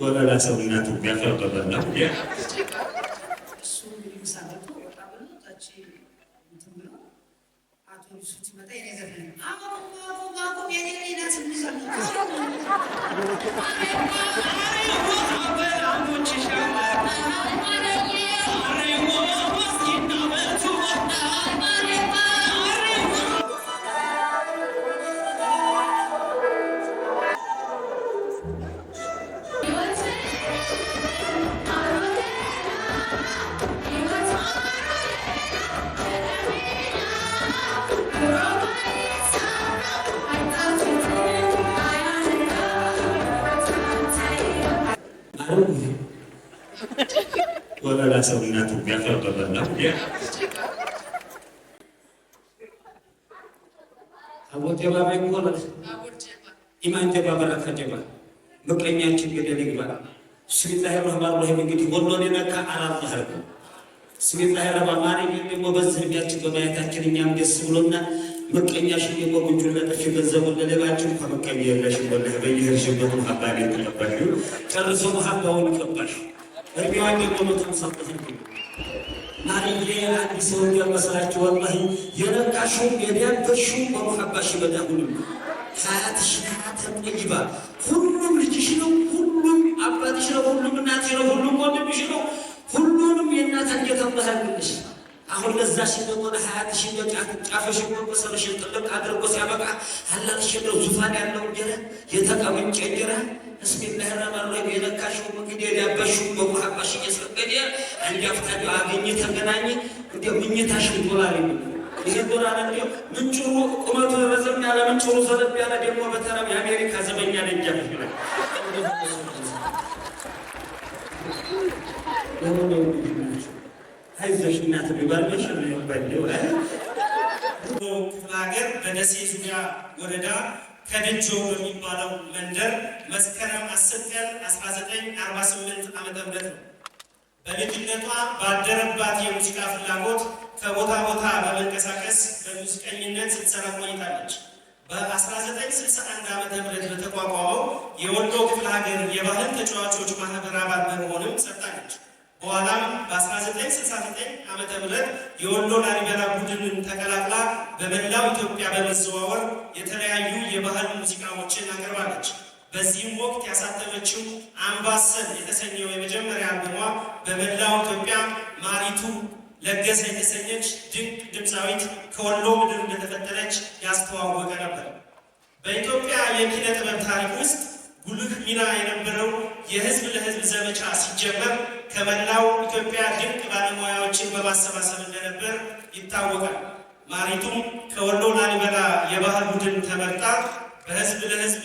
ወላላ ሰውነቱ ቢያፈርበበና ወላላ ሰውነቱ ቢያፈርበበና አቦቴ ባባ ይቆረጥ ኢማን ጀባ በረከ ጀባ ምቀኛችን ገደል ይግባ። ብስሚላሂ ረህማን ረሂም። እንግዲህ ወሎን የነካ አላህ ነው። ብስሚላሂ ረህማን ረሂም። ደግሞ በዚህ እድሜያችን በማየታችን እኛም ደስ ብሎና ምቀኛሽ ደግሞ ጉንጁን ለጥፊ ገንዘቡን ለሌባችን ከምቀኛ የለሽም። ወላሂ በየሄድሽበት ሀባሌ ተቀባሽ ጨርሶ ሀባውን ቀባሽ እድሜዋን ደግሞ መተንሳጠፍ ናሪዬ አዲስ ሰው እንደመሰላችሁ ወላሂ የነካሽው የዲያበሽው በሙሐባሽ በዳሁንም ሀያትሽ ተጠይባ ሁሉም ልጅሽ ነው፣ ሁሉም አባትሽ ነው፣ ሁሉም እናትሽ ነው፣ ሁሉም ወንድምሽ ነው። ሁሉንም የእናት አንጀት አላህ ያድርግልሽ። አሁን ለዛሽ ደግሞ ለሀያትሽ ጫፈሽ መሰለሽ ጥልቅ አድርጎ ሲያበቃ አላልሽ ነው ዙፋን ያለው እንጀራ የተቀመጨ እንጀራ ብስሚላሂ ረህማን ረሂም። የነካሽው እንግዲህ የዳበሽው በሙሐባሽ እየሰገደ አንጃፍታዲ አገኘ ተገናኘ እንደ ምኝታሽን ዶላር ይሄ ዶላር እንደ ምንጭሩ ቁመቱ ረዘም ያለ ምንጭሩ ዘለብ ያለ ደግሞ በተራም የአሜሪካ ዘበኛ ደንጃፍ ይላል። አይዞሽ እናት ቢባልሽ ነው ባለው ክፍለ ሀገር በደሴ ዙሪያ ወረዳ ከደጆ በሚባለው መንደር መስከረም 10 ቀን 1948 ዓ.ም ነው። በልጅነቷ ባደረባት የሙዚቃ ፍላጎት ከቦታ ቦታ በመንቀሳቀስ በሙዚቀኝነት ስትሰራ ቆይታለች። በ1961 ዓ.ም በተቋቋመው የወሎ ክፍለ ሀገር የባህል ተጫዋቾች ማህበር አባል በመሆንም ሰርታለች። በኋላም በ1969 ዓ.ም የወሎ ላሊበላ ቡድንን ተቀላቅላ በመላው ኢትዮጵያ በመዘዋወር የተለያዩ የባህል ሙዚቃዎችን አቅርባለች። በዚህም ወቅት ያሳተመችው አምባሰል የተሰኘው የመጀመሪያ አልበሟ በመላው ኢትዮጵያ ማሪቱ ለገሰ የተሰኘች ድንቅ ድምፃዊት ከወሎ ምድር እንደተፈጠረች ያስተዋወቀ ነበር። በኢትዮጵያ የኪነ ጥበብ ታሪክ ውስጥ ጉልህ ሚና የነበረው የህዝብ ለህዝብ ዘመቻ ሲጀመር ከመላው ኢትዮጵያ ድንቅ ባለሙያዎችን በማሰባሰብ እንደነበር ይታወቃል። ማሪቱም ከወሎ ላሊበላ የባህል ቡድን ተመርጣ በህዝብ ለህዝብ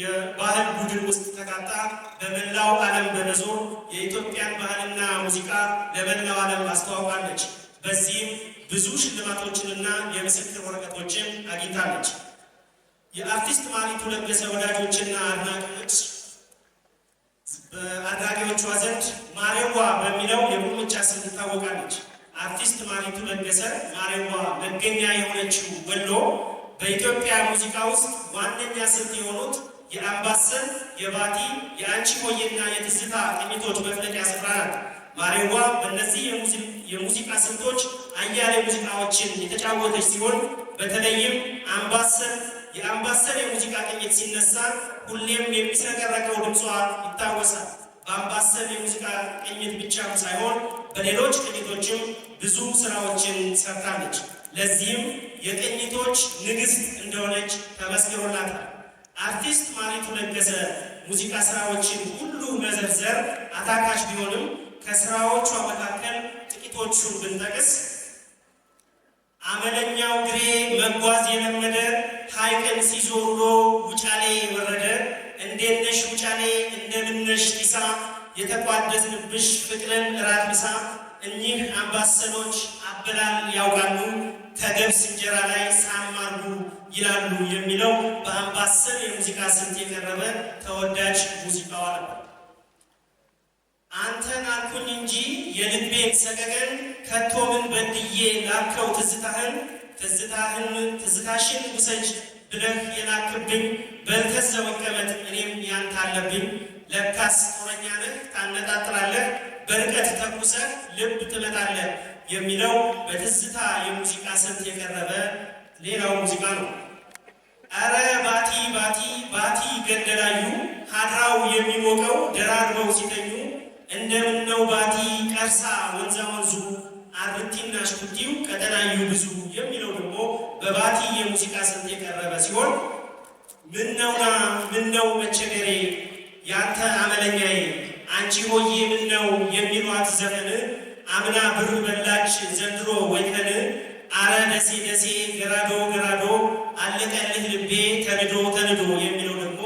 የባህል ቡድን ውስጥ ተካታ በመላው ዓለም በመዞር የኢትዮጵያን ባህልና ሙዚቃ ለመላው ዓለም አስተዋውቃለች። በዚህም ብዙ ሽልማቶችንና የምስክር ወረቀቶችን አግኝታለች። የአርቲስት ማሪቱ ለገሰ ወዳጆችና አድናቂዎቿ ዘንድ ማሬዋ በሚለው የቁልምጫ ስም ትታወቃለች። አርቲስት ማሪቱ ለገሰ ማሬዋ መገኛ የሆነችው ወሎ በኢትዮጵያ ሙዚቃ ውስጥ ዋነኛ ስልት የሆኑት የአምባሰል፣ የባቲ፣ የአንቺ ሆዬና የትዝታ ቅኝቶች መፍለቂያ ስፍራ ናት። ማሬዋ በእነዚህ የሙዚቃ ስልቶች አያሌ ሙዚቃዎችን የተጫወተች ሲሆን በተለይም የአምባሰል የሙዚቃ ቅኝት ሲነሳ ሁሌም የሚሰቀረቀው ድምጿ ይታወሳል። በአምባሰል የሙዚቃ ቅኝት ብቻም ሳይሆን በሌሎች ቅኝቶችም ብዙ ስራዎችን ሰርታለች። ለዚህም የቅኝቶች ንግሥት እንደሆነች ተመስክሮላታል። አርቲስት ማሪቱ ለገሰ ሙዚቃ ስራዎችን ሁሉ መዘርዘር አታካች ቢሆንም ከስራዎቿ መካከል ጥቂቶቹን ብንጠቅስ አመለኛው ግሬ መጓዝ የለመደ ሐይቅን ሲዞር ውሎ ውጫሌ ወረደ፣ እንዴነሽ ውጫሌ እንደምነሽ ጢሳ፣ የተቋደስንብሽ ፍቅርን እራት ምሳ፣ እኚህ አምባሰሎች አበላል ያውቃሉ፣ ከገብስ እንጀራ ላይ ሳማሉ ይላሉ የሚለው በአምባሰል የሙዚቃ ስልት የቀረበ ተወዳጅ ሙዚቃዋ ነበር። አንተን አልኩኝ እንጂ የልቤን ሰቀቀን ከቶ ምን በድዬ ላከው ትዝታሽን ውሰጅ ብለህ የላክብኝ በልተዘው ይቀመጥ እኔም ያንተ አለብኝ ለካስ ጦረኛ ነህ ታነጣጥራለህ በርቀት ተኩሰህ ልብ ትመታለህ የሚለው በትዝታ የሙዚቃ ስልት የቀረበ ሌላው ሙዚቃ ነው። አረ ባቲ ባቲ ባቲ ገደላዩ ሀድራው የሚሞቀው ደራርበው ሲተኙ እንደምነው ባቲ ቀርሳ ወንዛ ወንዙ አርቲና ሽኩቲው ቀጠናዩ ብዙ የሚለው ደግሞ በባቲ የሙዚቃ ስልት የቀረበ ሲሆን ምነውና ምነው መቸገሬ ያንተ አመለኛዬ አንቺ ሆዬ ምነው የሚሏት ዘፈን አምና ብር በላች ዘንድሮ ወይፈን አረ ደሴ ደሴ ገራዶ ገራዶ አለቀልህ ልቤ ተንዶ ተንዶ የሚለው ደግሞ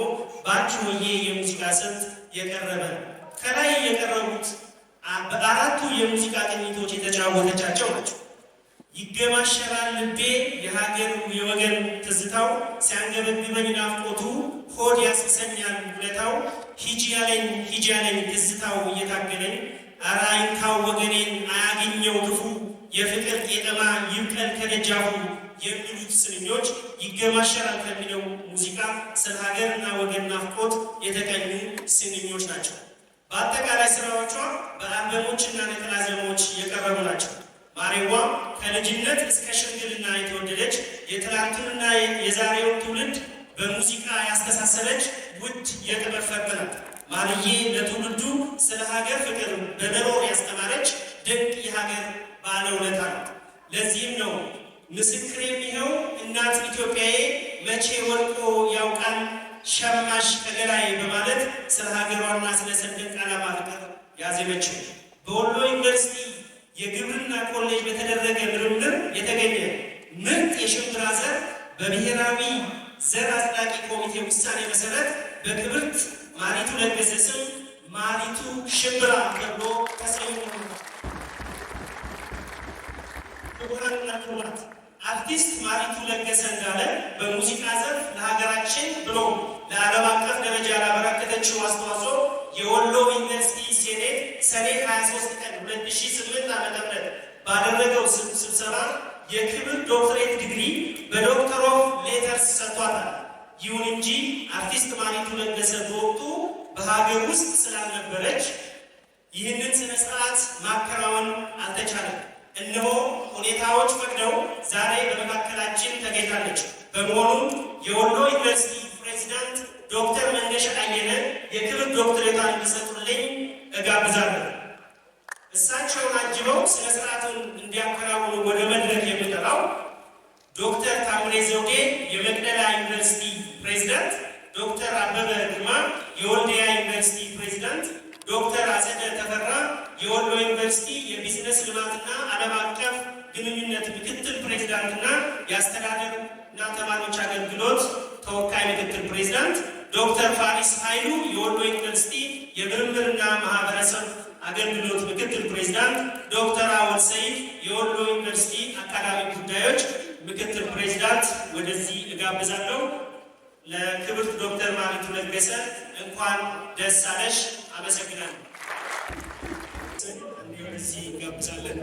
በአንቺ ሆዬ የሙዚቃ ስልት የቀረበ ከላይ የቀረቡት በአራቱ የሙዚቃ ቅኝቶች የተጫወተቻቸው ናቸው። ይገማሸራል ልቤ የሀገር የወገን ትዝታው ሲያንገበግበኝ ናፍቆቱ ሆድ ያስሰኛል ውለታው ሂጂ ያለኝ ትዝታው እየታገለኝ አራ ይንካው ወገኔን አያገኘው ክፉ የፍቅር ቄጠማ ይብቀል ከደጃፉ የሚሉት ስንኞች ይገማሸራል ከሚለው ሙዚቃ ስለ ሀገርና ወገን ናፍቆት የተቀኙ ስንኞች ናቸው። በአጠቃላይ ስራዎቿ በአልበሞችና ነጠላ ዜማዎች የቀረቡ ናቸው። ማሬዋ ከልጅነት እስከ ሽምግልና የተወደደች የትላንቱንና የዛሬውን ትውልድ በሙዚቃ ያስተሳሰረች ውድ የጥበብ ፈርጥ ናት። ማርዬ ለትውልዱ ስለ ሀገር ፍቅር በመኖር ያስተማረች ድንቅ የሀገር ባለውለታ ናት። ለዚህም ነው ምስክር የሚኸው እናት ኢትዮጵያዬ መቼ ወድቆ ያውቃል ሸማሽ ከገላይ በማለት ስለ ሀገሯና ስለ ሰንደቅ ዓላማ ፍቅር ያዜመችው። በወሎ ዩኒቨርሲቲ የግብርና ኮሌጅ በተደረገ ምርምር የተገኘ ምርጥ የሽምብራ ዘር በብሔራዊ ዘር አጽዳቂ ኮሚቴ ውሳኔ መሰረት በክብርት ማሪቱ ለገሰ ስም ማሪቱ ሽምብራ ተብሎ ተሰይሞ ክቡራንና ክቡራት አርቲስት ማሪቱ ለገሰ እንዳለ በሙዚቃ ዘርፍ ለሀገራችን ብሎ ለዓለም አቀፍ ደረጃ ላበረከተችው አስተዋጽኦ የወሎ ዩኒቨርሲቲ ሴኔት ሰኔ 23 ቀን 2008 ዓ.ም ባደረገው ስብሰባ የክብር ዶክትሬት ዲግሪ በዶክተር ኦፍ ሌተርስ ሰጥቷታል። ይሁን እንጂ አርቲስት ማሪቱ ለገሰ በወቅቱ በሀገር ውስጥ ስላልነበረች ይህንን ስነ ስርዓት ማከናወን አልተቻለም። እነሆ ሁኔታዎች ፈቅደው ዛሬ በመካከላችን ተገኝታለች። በመሆኑም የወሎ ዩኒቨርሲቲ ፕሬዚዳንት ዶክተር መንገሻ አየለ የክብር ዶክትሬቷን እንዲሰጡልኝ እጋብዛለሁ። እሳቸውን አጅበው ስነ ስርዓቱን እንዲያከናውኑ ወደ መድረክ የምጠራው ዶክተር ታምሬ ዘውዴ የመቅደላ ዩኒቨርሲቲ ፕሬዚዳንት፣ ዶክተር አበበ ግርማ የወልዲያ ዩኒቨርሲቲ ፕሬዚዳንት፣ ዶክተር አጸደ ተፈራ የወሎ ዩኒቨርሲቲ የቢዝነስ ልማትና ዓለም አቀፍ ግንኙነት ምክትል ፕሬዚዳንትና የአስተዳደርና ተማሪዎች አገልግሎት ተወካይ ምክትል ፕሬዚዳንት፣ ዶክተር ፋሪስ ኃይሉ የወሎ ዩኒቨርሲቲ የምርምርና ማህበረሰብ አገልግሎት ምክትል ፕሬዚዳንት፣ ዶክተር አወል ሰይድ የወሎ ዩኒቨርሲቲ አካዳሚክ ጉዳዮች ምክትል ፕሬዚዳንት ወደዚህ እጋብዛለሁ። ለክብርት ዶክተር ማሪቱ ለገሰ እንኳን ደስ አለሽ። አመሰግናለሁ። ወደዚህ እንጋብዛለን።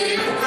Amen.